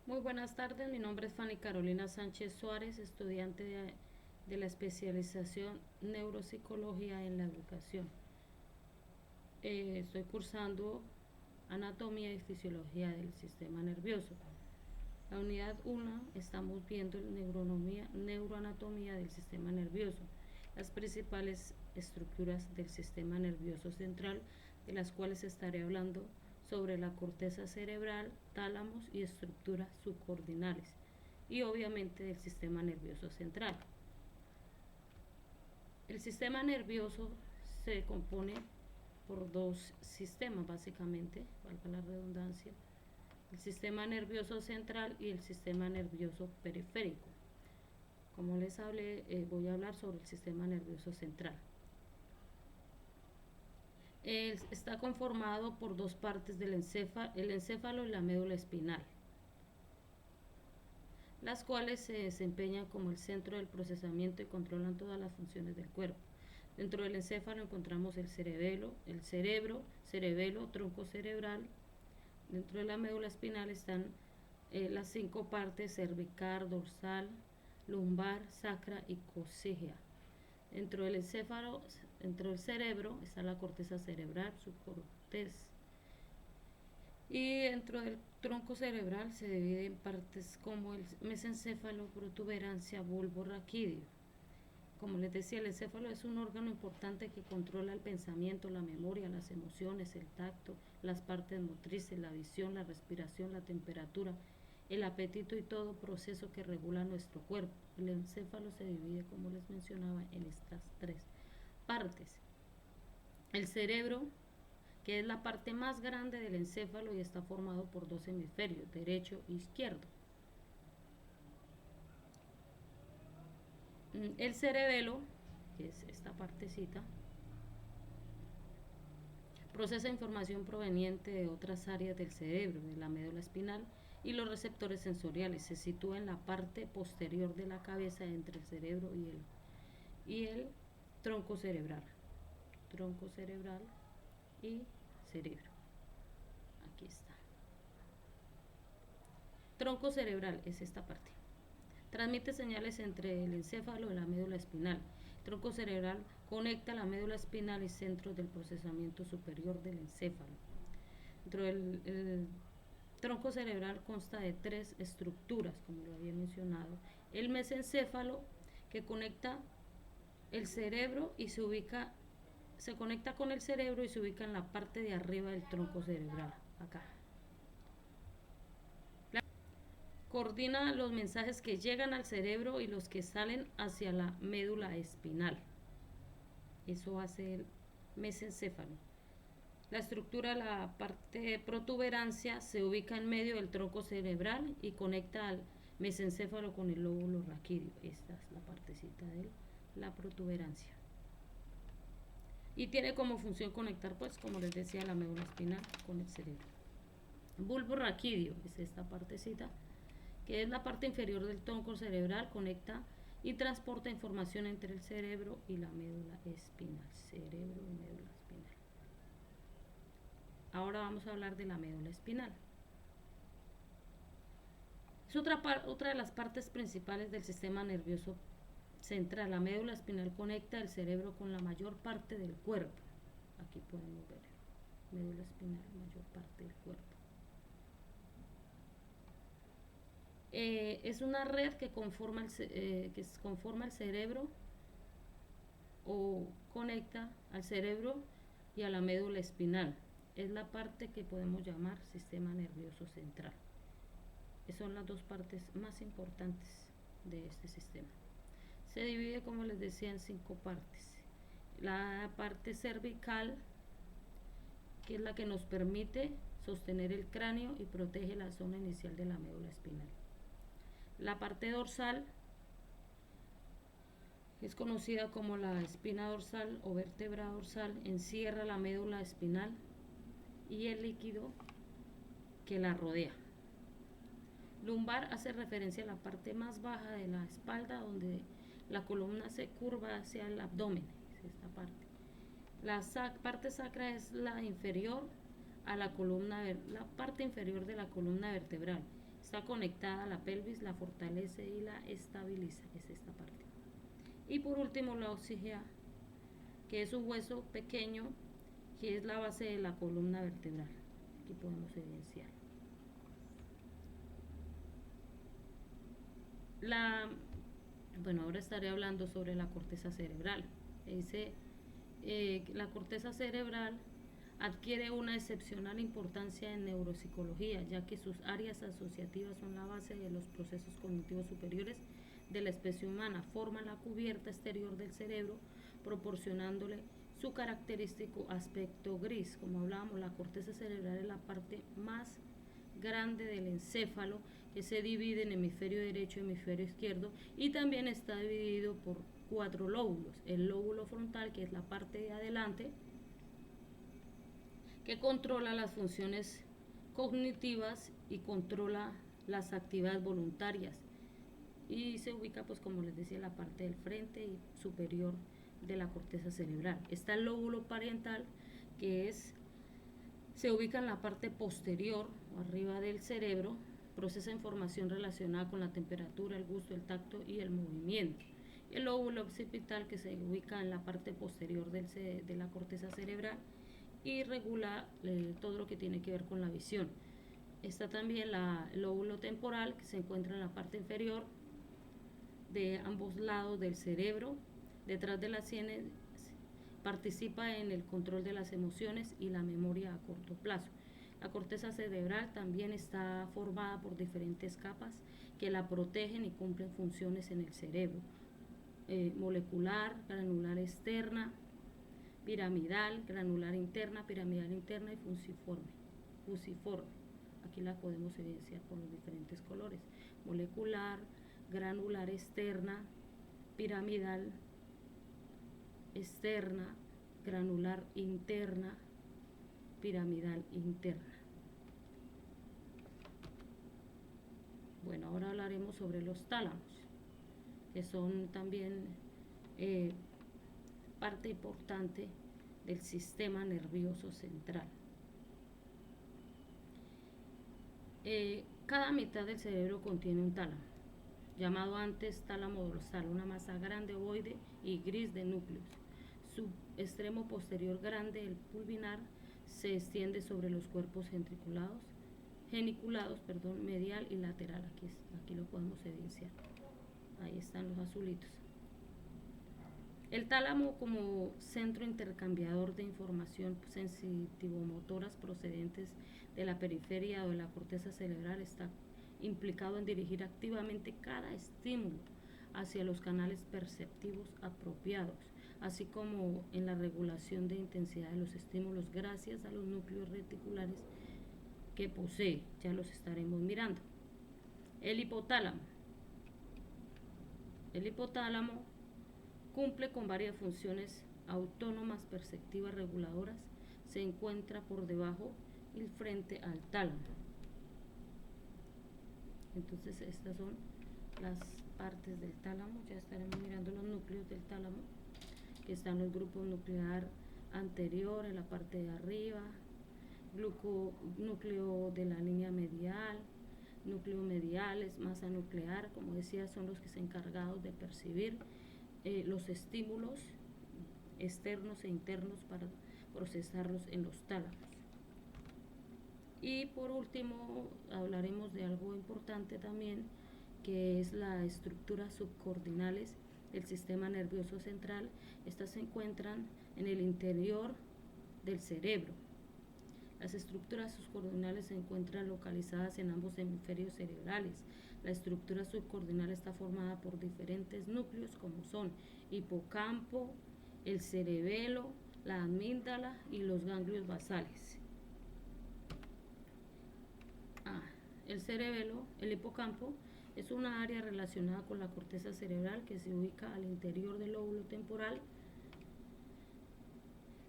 Muy buenas tardes, mi nombre es Fanny Carolina Sánchez Suárez, estudiante de la especialización Neuropsicología en la Educación. Estoy cursando Anatomía y Fisiología del Sistema Nervioso. La unidad 1 estamos viendo neuroanatomía del sistema nervioso, las principales estructuras del sistema nervioso central, de las cuales estaré hablando sobre la corteza cerebral, tálamos y estructuras subcordinales, y obviamente del sistema nervioso central. El sistema nervioso se compone por dos sistemas básicamente, valga la redundancia, el sistema nervioso central y el sistema nervioso periférico. Como les hablé, voy a hablar sobre el sistema nervioso central. Está conformado por dos partes del el encéfalo y la médula espinal, las cuales se desempeñan como el centro del procesamiento y controlan todas las funciones del cuerpo. Dentro del encéfalo encontramos el cerebelo, tronco cerebral. Dentro de la médula espinal están las cinco partes: cervical, dorsal, lumbar, sacra y cocígea. Dentro del encéfalo, dentro del cerebro, está la corteza cerebral, subcorteza. Y dentro del tronco cerebral se divide en partes como el mesencéfalo, protuberancia, bulbo, raquídeo. Como les decía, el encéfalo es un órgano importante que controla el pensamiento, la memoria, las emociones, el tacto, las partes motrices, la visión, la respiración, la temperatura, el apetito y todo proceso que regula nuestro cuerpo. El encéfalo se divide, como les mencionaba, en estas tres partes. El cerebro, que es la parte más grande del encéfalo y está formado por dos hemisferios, derecho e izquierdo. El cerebelo, que es esta partecita, procesa información proveniente de otras áreas del cerebro, de la médula espinal, y los receptores sensoriales. Se sitúa en la parte posterior de la cabeza entre el cerebro y el tronco cerebral. Tronco cerebral y cerebro. Aquí está. Tronco cerebral es esta parte. Transmite señales entre el encéfalo y la médula espinal. El tronco cerebral conecta la médula espinal y centros del procesamiento superior del encéfalo. Dentro del tronco cerebral consta de tres estructuras, como lo había mencionado. El mesencéfalo, que conecta el cerebro y se conecta con el cerebro y se ubica en la parte de arriba del tronco cerebral, acá. Coordina los mensajes que llegan al cerebro y los que salen hacia la médula espinal. Eso hace el mesencéfalo. La estructura, la parte de protuberancia, se ubica en medio del tronco cerebral y conecta al mesencéfalo con el lóbulo raquídeo. Esta es la partecita de la protuberancia. Y tiene como función conectar, pues, como les decía, la médula espinal con el cerebro. Bulbo raquídeo es esta partecita, que es la parte inferior del tronco cerebral, conecta y transporta información entre el cerebro y la médula espinal. Cerebro y médula espinal. Ahora vamos a hablar de la médula espinal. Es otra de las partes principales del sistema nervioso central. La médula espinal conecta el cerebro con la mayor parte del cuerpo. Aquí podemos ver médula espinal, mayor parte del cuerpo. Es una red que conforma el cerebro, o conecta al cerebro y a la médula espinal. Es la parte que podemos llamar sistema nervioso central. Son las dos partes más importantes de este sistema. Se divide, como les decía, en cinco partes. La parte cervical, que es la que nos permite sostener el cráneo y protege la zona inicial de la médula espinal. La parte dorsal es conocida como la espina dorsal o vértebra dorsal, encierra la médula espinal y el líquido que la rodea. Lumbar hace referencia a la parte más baja de la espalda, donde la columna se curva hacia el abdomen, es esta parte. La parte sacra es la inferior a la columna, la parte inferior de la columna vertebral, Está conectada a la pelvis, la fortalece y la estabiliza. Es esta parte. Y por último la ósea, que es un hueso pequeño que es la base de la columna vertebral. Aquí podemos evidenciar. Bueno, ahora estaré hablando sobre la corteza cerebral. Dice, la corteza cerebral adquiere una excepcional importancia en neuropsicología, ya que sus áreas asociativas son la base de los procesos cognitivos superiores de la especie humana. Forma la cubierta exterior del cerebro, proporcionándole su característico aspecto gris. Como hablábamos, la corteza cerebral es la parte más grande del encéfalo, que se divide en hemisferio derecho y hemisferio izquierdo, y también está dividido por 4 lóbulos. El lóbulo frontal, que es la parte de adelante, que controla las funciones cognitivas y controla las actividades voluntarias, y se ubica, pues como les decía, en la parte del frente y superior de la corteza cerebral. Está el lóbulo parietal, que se ubica en la parte posterior o arriba del cerebro, procesa información relacionada con la temperatura, el gusto, el tacto y el movimiento. El lóbulo occipital, que se ubica en la parte posterior de la corteza cerebral y regula todo lo que tiene que ver con la visión. Está también el lóbulo temporal, que se encuentra en la parte inferior de ambos lados del cerebro, detrás de las sienes. Participa en el control de las emociones y la memoria a corto plazo. La corteza cerebral también está formada por diferentes capas que la protegen y cumplen funciones en el cerebro: molecular, granular externa, piramidal, granular interna, piramidal interna y fusiforme. Aquí la podemos evidenciar por los diferentes colores: molecular, granular externa, piramidal externa, granular interna, piramidal interna. Bueno, ahora hablaremos sobre los tálamos, que son también parte importante del sistema nervioso central. Cada mitad del cerebro contiene un tálamo, llamado antes tálamo dorsal, una masa grande ovoide y gris de núcleos. Su extremo posterior grande, el pulvinar, se extiende sobre los cuerpos geniculados, medial y lateral. Aquí lo podemos evidenciar. Ahí están los azulitos. El tálamo, como centro intercambiador de información sensitivomotoras procedentes de la periferia o de la corteza cerebral, está implicado en dirigir activamente cada estímulo hacia los canales perceptivos apropiados, así como en la regulación de intensidad de los estímulos gracias a los núcleos reticulares que posee. Ya los estaremos mirando. El hipotálamo. El hipotálamo cumple con varias funciones autónomas, perceptivas, reguladoras. Se encuentra por debajo y frente al tálamo. Entonces estas son las partes del tálamo. Ya estaremos mirando los núcleos del tálamo, que están los grupos nuclear anterior en la parte de arriba, núcleo de la línea medial, núcleo mediales, masa nuclear. Como decía, son los que se encargados de percibir los estímulos externos e internos para procesarlos en los tálamos. Y por último hablaremos de algo importante también, que es la estructura subcordinales del sistema nervioso central. Estas se encuentran en el interior del cerebro. Las estructuras subcordinales se encuentran localizadas en ambos hemisferios cerebrales. La estructura subcordinal está formada por diferentes núcleos, como son hipocampo, el cerebelo, la amígdala y los ganglios basales. El cerebelo, el hipocampo, es una área relacionada con la corteza cerebral que se ubica al interior del lóbulo temporal,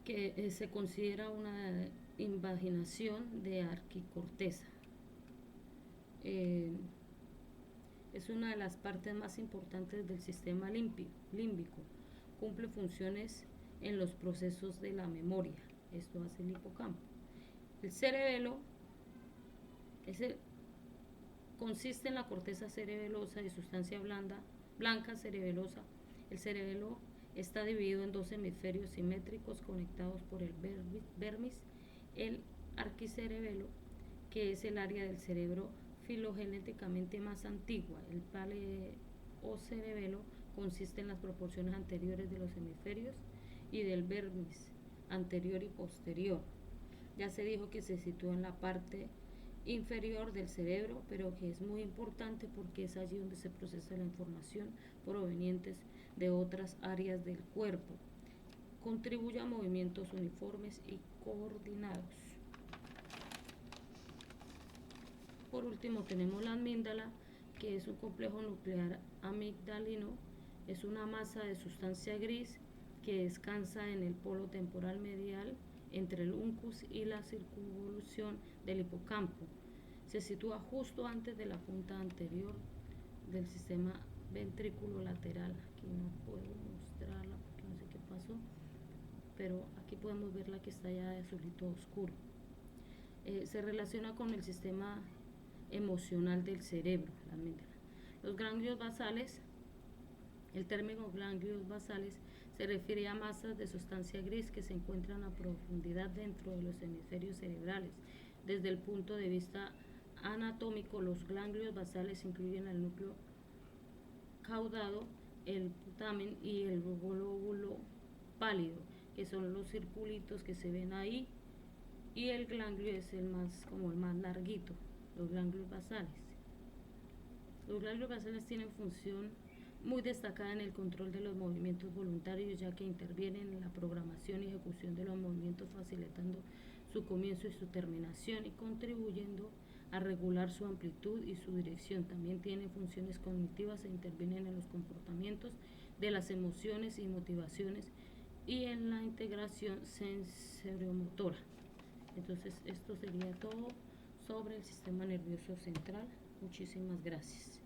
que se considera una invaginación de arquicorteza. Es una de las partes más importantes del sistema límbico. Cumple funciones en los procesos de la memoria. Esto hace el hipocampo. El cerebelo es Consiste en la corteza cerebelosa de sustancia blanca cerebelosa. El cerebelo está dividido en dos hemisferios simétricos conectados por el vermis, el arquicerebelo, que es el área del cerebro filogenéticamente más antigua. El paleocerebelo consiste en las proporciones anteriores de los hemisferios y del vermis anterior y posterior. Ya se dijo que se sitúa en la parte inferior del cerebro, pero que es muy importante porque es allí donde se procesa la información provenientes de otras áreas del cuerpo. Contribuye a movimientos uniformes y coordinados. Por último tenemos la amígdala, que es un complejo nuclear amigdalino. Es una masa de sustancia gris que descansa en el polo temporal medial entre el uncus y la circunvolución del hipocampo. Se sitúa justo antes de la punta anterior del sistema ventrículo lateral. Aquí no puedo mostrarla porque no sé qué pasó, pero aquí podemos ver la que está ya de azulito oscuro. Se relaciona con el sistema emocional del cerebro, la amígdala. Los ganglios basales, el término ganglios basales se refiere a masas de sustancia gris que se encuentran a profundidad dentro de los hemisferios cerebrales. Desde el punto de vista anatómico, los ganglios basales incluyen el núcleo caudado, el putamen y el glóbulo pálido, que son los circulitos que se ven ahí, y el ganglio es el más larguito, los ganglios basales. Los ganglios basales tienen función muy destacada en el control de los movimientos voluntarios, ya que intervienen en la programación y ejecución de los movimientos, facilitando su comienzo y su terminación y contribuyendo a regular su amplitud y su dirección. También tienen funciones cognitivas e intervienen en los comportamientos de las emociones y motivaciones y en la integración sensoriomotora. Entonces esto sería todo sobre el sistema nervioso central. Muchísimas gracias.